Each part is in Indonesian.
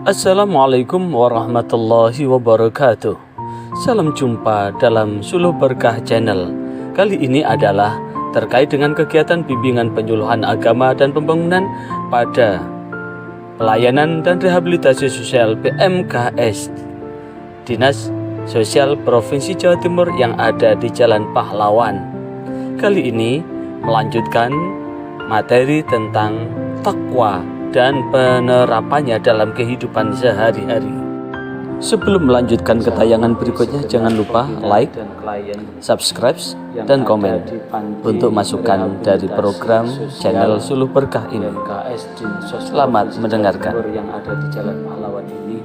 Assalamualaikum warahmatullahi wabarakatuh. Salam jumpa dalam Suluh Berkah Channel. Kali ini adalah terkait dengan kegiatan bimbingan penyuluhan agama dan pembangunan pada pelayanan dan rehabilitasi sosial PMKS Dinas Sosial Provinsi Jawa Timur yang ada di Jalan Pahlawan. Kali ini melanjutkan materi tentang takwa dan penerapannya dalam kehidupan sehari-hari. Sebelum melanjutkan ke tayangan berikutnya, jangan lupa like, subscribe, dan komen untuk masukan dari program channel Suluh Berkah ini. Selamat mendengarkan. Yang ada di Jalan Pahlawan ini,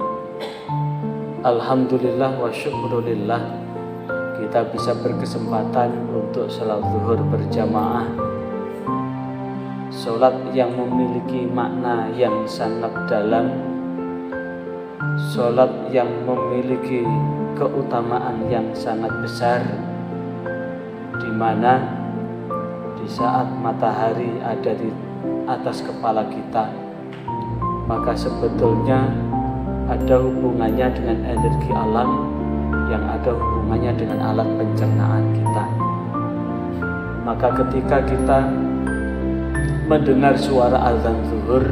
alhamdulillah wa syukurillah, kita bisa berkesempatan untuk salat zuhur berjamaah. Salat yang memiliki makna yang sangat dalam, salat yang memiliki keutamaan yang sangat besar, di mana di saat matahari ada di atas kepala kita, maka sebetulnya ada hubungannya dengan energi alam yang ada hubungannya dengan alat pencernaan kita. Maka ketika kita mendengar suara azan zuhur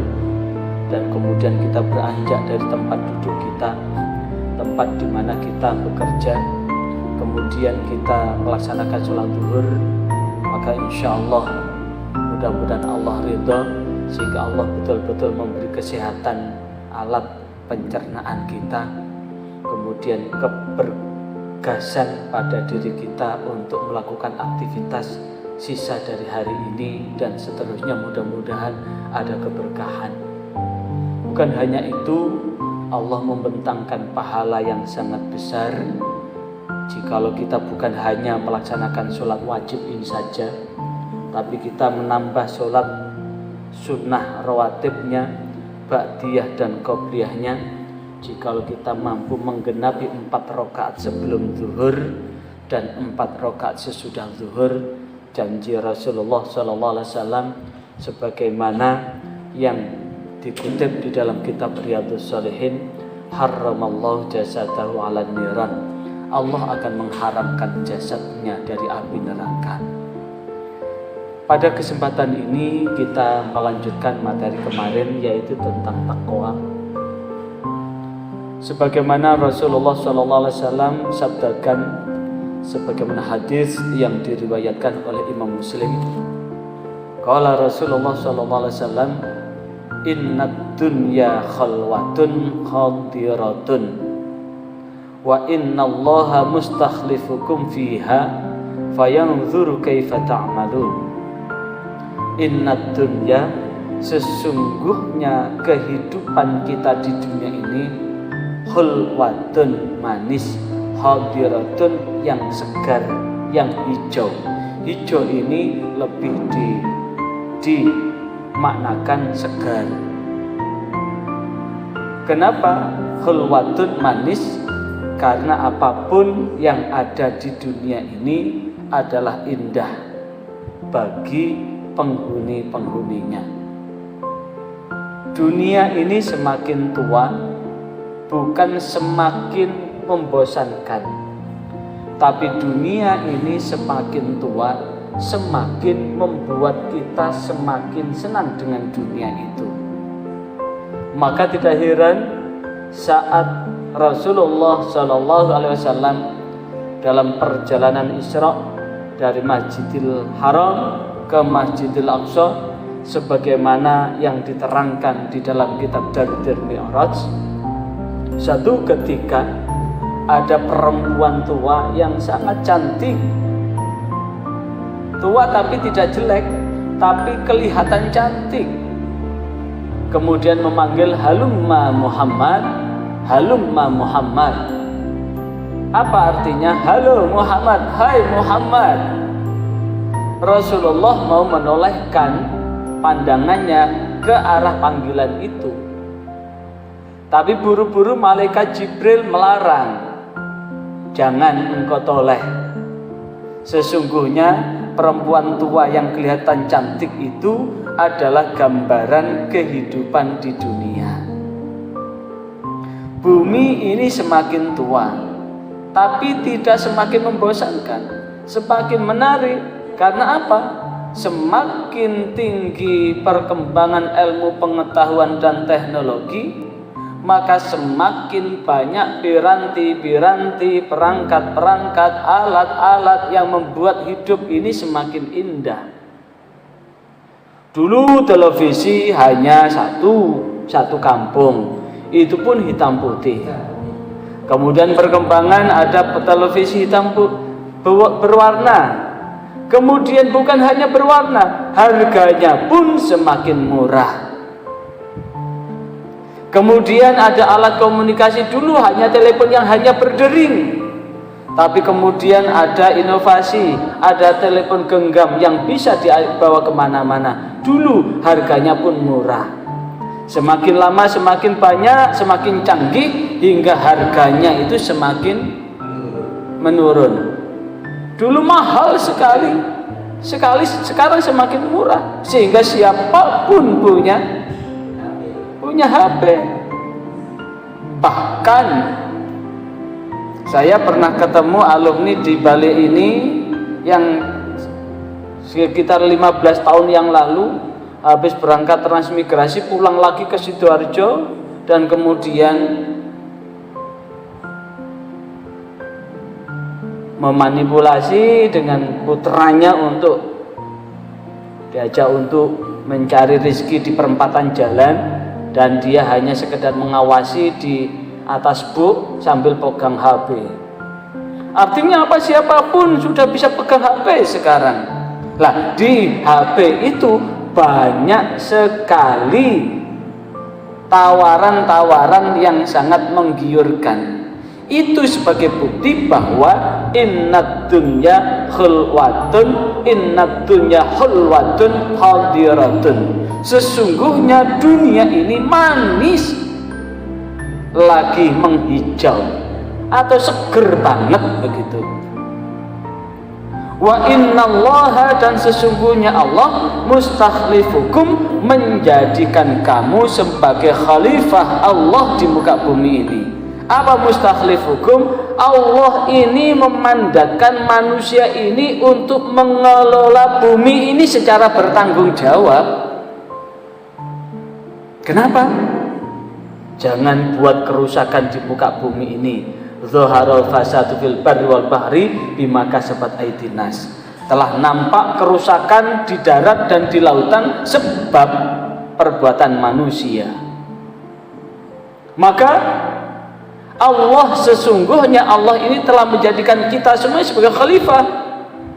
dan kemudian kita beranjak dari tempat duduk kita, tempat di mana kita bekerja, kemudian kita melaksanakan sholat zuhur, maka insya Allah mudah-mudahan Allah ridha sehingga Allah betul-betul memberi kesehatan alat pencernaan kita, kemudian kebergasan pada diri kita untuk melakukan aktivitas sisa dari hari ini dan seterusnya. Mudah-mudahan ada keberkahan. Bukan hanya itu, Allah membentangkan pahala yang sangat besar jikalau kita bukan hanya melaksanakan sholat wajib ini saja, tapi kita menambah sholat sunnah rawatibnya, ba'diyah dan qobliyahnya. Jikalau kita mampu menggenapi 4 rakaat sebelum zuhur dan 4 rakaat sesudah zuhur, janji Rasulullah SAW sebagaimana yang dikutip di dalam kitab Riyadhus Shalihin, harramallahu jasadahu 'alan niran, Allah akan mengharamkan jasadnya dari api neraka. Pada kesempatan ini kita melanjutkan materi kemarin, yaitu tentang takwa. Sebagaimana Rasulullah SAW sabdakan sebagaimana hadis yang diriwayatkan oleh Imam Muslim, qala Rasulullah SAW, innad dunya khalwatun khadiratun wa innallaha mustakhlifukum fiha fayanzuru kaifa ta'malun. Innad dunya, sesungguhnya kehidupan kita di dunia ini, khulwatun, manis, hadiratun, yang segar, yang hijau. Hijau ini lebih dimaknakan segar. Kenapa khulwatun, manis? Karena apapun yang ada di dunia ini adalah indah bagi penghuni-penghuninya. Dunia ini semakin tua bukan semakin membosankan, tapi dunia ini semakin tua semakin membuat kita semakin senang dengan dunia itu. Maka tidak heran saat Rasulullah SAW dalam perjalanan Isra dari Masjidil Haram ke Masjidil Aqsa, sebagaimana yang diterangkan di dalam kitab Dardir Mi'raj, satu ketika ada perempuan tua yang sangat cantik, tua tapi tidak jelek, tapi kelihatan cantik. Kemudian memanggil, halumma Muhammad, halumma Muhammad. Apa artinya halo Muhammad, hai Muhammad? Rasulullah mau menolehkan pandangannya ke arah panggilan itu, tapi buru-buru malaikat Jibril melarang, jangan engkau toleh. Sesungguhnya perempuan tua yang kelihatan cantik itu adalah gambaran kehidupan di dunia. Bumi ini semakin tua, tapi tidak semakin membosankan, semakin menarik. Karena apa? Semakin tinggi perkembangan ilmu pengetahuan dan teknologi, maka semakin banyak piranti-piranti, perangkat-perangkat, alat-alat yang membuat hidup ini semakin indah. Dulu televisi hanya satu kampung, itu pun hitam putih. Kemudian perkembangan ada televisi hitam berwarna. Kemudian bukan hanya berwarna, harganya pun semakin murah. Kemudian ada alat komunikasi, dulu hanya telepon yang hanya berdering. Tapi kemudian ada inovasi, ada telepon genggam yang bisa dibawa kemana-mana. Dulu harganya pun murah. Semakin lama semakin banyak, semakin canggih, hingga harganya itu semakin menurun. Dulu mahal sekali, sekarang semakin murah, sehingga siapapun punya HP. Bahkan saya pernah ketemu alumni di Bali ini yang sekitar 15 tahun yang lalu habis berangkat transmigrasi, pulang lagi ke Sidoarjo, dan kemudian memanipulasi dengan putranya untuk diajak untuk mencari rezeki di perempatan jalan, dan dia hanya sekedar mengawasi di atas buk sambil pegang HP. Artinya apa? Siapapun sudah bisa pegang HP sekarang. Lah, di HP itu banyak sekali tawaran-tawaran yang sangat menggiurkan. Itu sebagai bukti bahwa innad dunya khulwatun, innad dunya khulwatun hadiratun. Sesungguhnya dunia ini manis, lagi menghijau atau seger banget begitu. Wa innallaha, dan sesungguhnya Allah mustakhlifukum, menjadikan kamu sebagai khalifah Allah di muka bumi ini. Apa mustakhlifukum? Allah ini memandatkan manusia ini untuk mengelola bumi ini secara bertanggung jawab. Kenapa? Jangan buat kerusakan di muka bumi ini. Zaharul fasadu fil barri wal bahri bima kasabat aydin nas. Telah nampak kerusakan di darat dan di lautan sebab perbuatan manusia. Maka Allah, sesungguhnya Allah ini telah menjadikan kita semua sebagai khalifah,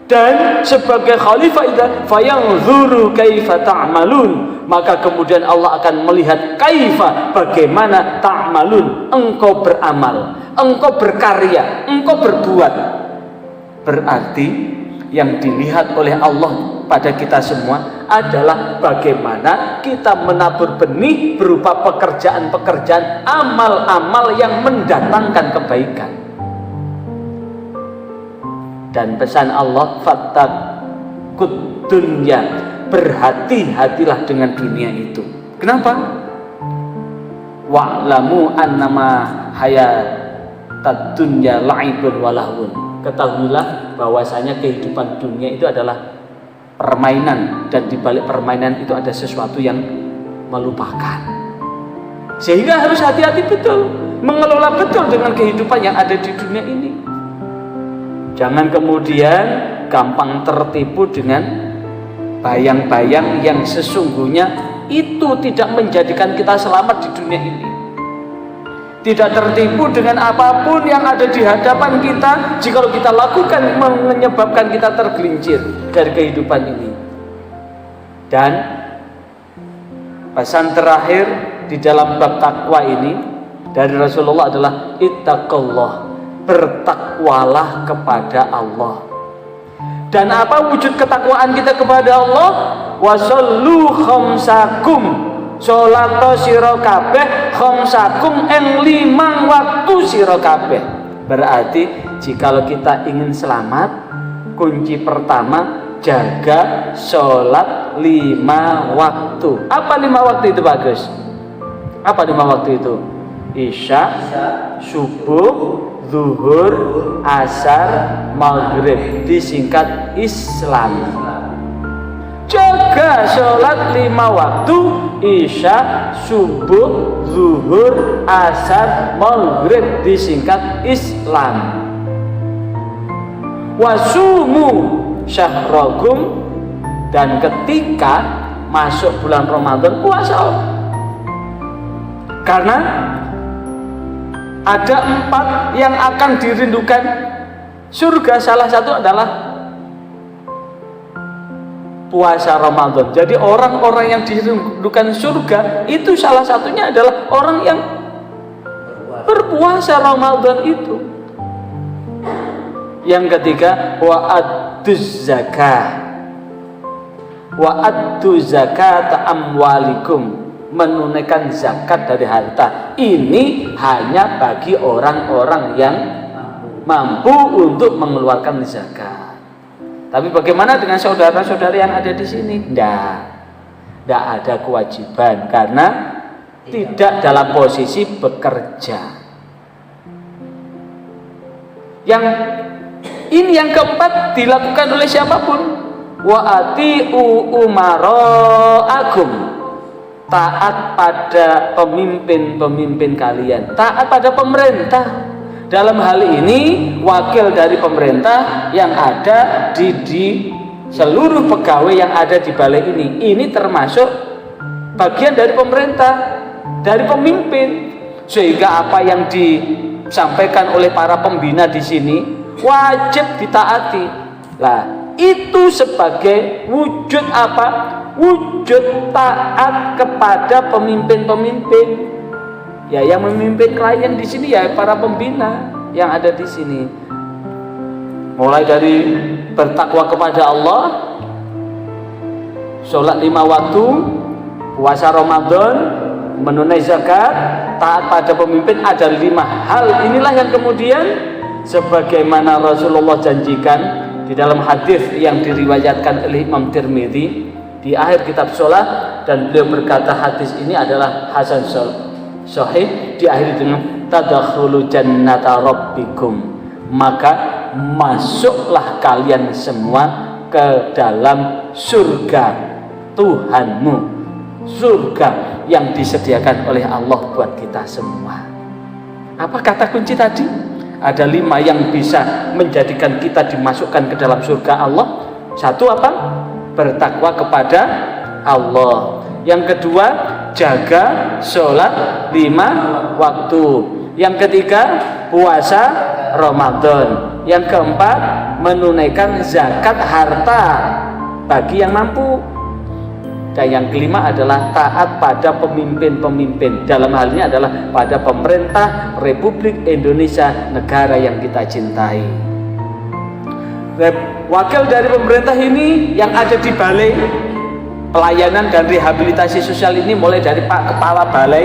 dan sebagai khalifah itu fayanzuru kaifa ta'malun, maka kemudian Allah akan melihat kaifa, bagaimana ta'malun, engkau beramal, engkau berkarya, engkau berbuat. Berarti yang dilihat oleh Allah pada kita semua adalah bagaimana kita menabur benih berupa pekerjaan-pekerjaan, amal-amal yang mendatangkan kebaikan. Dan pesan Allah, fattaqud dunya, berhati-hatilah dengan dunia itu. Kenapa? Wa'lamu annama hayatad dunya la'ibun walahun. Ketahuilah bahwasanya kehidupan dunia itu adalah permainan, dan di balik permainan itu ada sesuatu yang melupakan. Sehingga harus hati-hati betul, mengelola betul dengan kehidupan yang ada di dunia ini. Jangan kemudian gampang tertipu dengan bayang-bayang yang sesungguhnya itu tidak menjadikan kita selamat di dunia ini. Tidak tertipu dengan apapun yang ada di hadapan kita, jika kita lakukan menyebabkan kita tergelincir dari kehidupan ini. Dan pesan terakhir di dalam bab takwa ini dari Rasulullah adalah ittaqullah, bertakwalah kepada Allah. Dan apa wujud ketakwaan kita kepada Allah? Wasallu khamsakum, sholato sira kabeh khamsakum ing 5 waktu sira kabeh. Berarti jikalau kita ingin selamat, kunci pertama jaga sholat 5 waktu. Apa 5 waktu itu, Pak Gus? Apa 5 waktu itu? Isya, subuh, zuhur, asar, maghrib, disingkat Islam. Jaga sholat 5 waktu, Isya, subuh, zuhur, asar, maghrib, disingkat Islam. Wasumu syahrakum, dan ketika masuk bulan Ramadan puasa. Karena ada 4 yang akan dirindukan surga, salah satu adalah puasa Ramadan. Jadi orang-orang yang dirindukan surga itu salah satunya adalah orang yang berpuasa Ramadan itu. Yang ketiga, wa'aduz zakah. Wa'aduz zakata amwalikum, menunaikan zakat dari harta. Ini hanya bagi orang-orang yang mampu untuk mengeluarkan zakat. Tapi bagaimana dengan saudara-saudara yang ada di sini? Tidak ada kewajiban karena tidak dalam posisi bekerja. Yang ini yang keempat dilakukan oleh siapapun. Wa ati'u umara'akum, taat pada pemimpin-pemimpin kalian, taat pada pemerintah. Dalam hal ini wakil dari pemerintah yang ada di seluruh pegawai yang ada di balai ini termasuk bagian dari pemerintah, dari pemimpin, sehingga apa yang disampaikan oleh para pembina di sini wajib ditaati. Lah, itu sebagai wujud apa? Wujud taat kepada pemimpin-pemimpin. Ya, yang memimpin klien di sini ya para pembina yang ada di sini. Mulai dari bertakwa kepada Allah, sholat 5 waktu, puasa Ramadan, menunaikan zakat, taat pada pemimpin, ada 5 hal inilah yang kemudian sebagaimana Rasulullah janjikan di dalam hadis yang diriwayatkan oleh Imam Tirmidzi di akhir kitab sholat, dan beliau berkata hadis ini adalah hasan sahih, diakhiri dengan tadkhulu jannata rabbikum, maka masuklah kalian semua ke dalam surga Tuhanmu, surga yang disediakan oleh Allah buat kita semua. Apa kata kunci tadi? Ada 5 yang bisa menjadikan kita dimasukkan ke dalam surga Allah. Satu apa? Bertakwa kepada Allah. Yang kedua, jaga sholat 5 waktu. Yang ketiga, puasa Ramadan. Yang keempat, menunaikan zakat harta bagi yang mampu. Dan yang kelima adalah taat pada pemimpin-pemimpin. Dalam hal ini adalah pada pemerintah Republik Indonesia, negara yang kita cintai. Wakil dari pemerintah ini yang ada di balai pelayanan dan rehabilitasi sosial ini, mulai dari Pak Kepala Balai,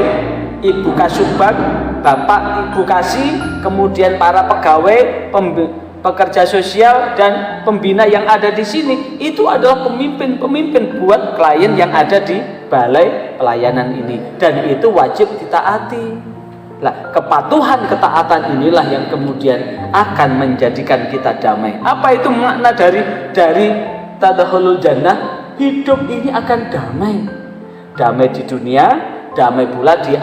Ibu Kasubag, Bapak Ibu Kasih, kemudian para pegawai, pekerja sosial dan pembina yang ada di sini, itu adalah pemimpin-pemimpin buat klien yang ada di balai pelayanan ini, dan itu wajib ditaati. Nah, kepatuhan ketaatan inilah yang kemudian akan menjadikan kita damai. Apa itu makna dari tadkhulul jannah? Hidup ini akan damai, damai di dunia, damai pula di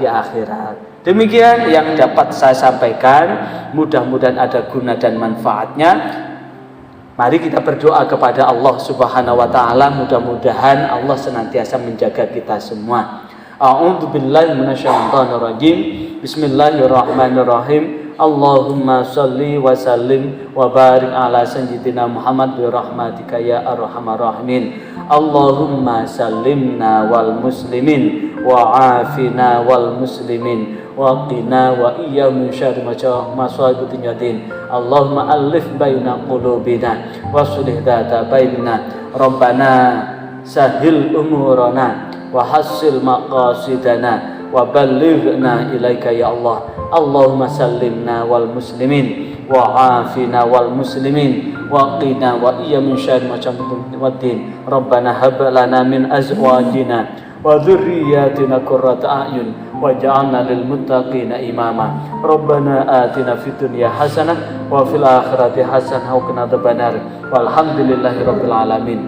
akhirat. Demikian yang dapat saya sampaikan, mudah-mudahan ada guna dan manfaatnya. Mari kita berdoa kepada Allah Subhanahu wa taala, mudah-mudahan Allah senantiasa menjaga kita semua. A'udzubillahi minasyaitonirrajim. Bismillahirrahmanirrahim. Allahumma sholli wa sallim wa barik ala sayyidina Muhammad bi rahmatika ya arhamar rahimin. Allahumma sallimna wal muslimin wa afina wal muslimin wa qina wa iyya min syarri masaibitin yadin. Allahumma alif baina qulubina wa sulih dzata bainana. Rabbana sahil umurana wa hassil maqasidana wa ballighna ilaika ya Allah. Allahumma sallimna wal muslimin wa afina wal muslimin wa qina wa iyya min syarri ma. Rabbana hab lana min azwajina wa dzurriyyatina qurrata a'yun waj'alna lil muttaqina imama. Rabbana atina fid dunya hasanah wa fil akhirati hasanah wa qina adzabannar. Walhamdulillahirabbil alamin.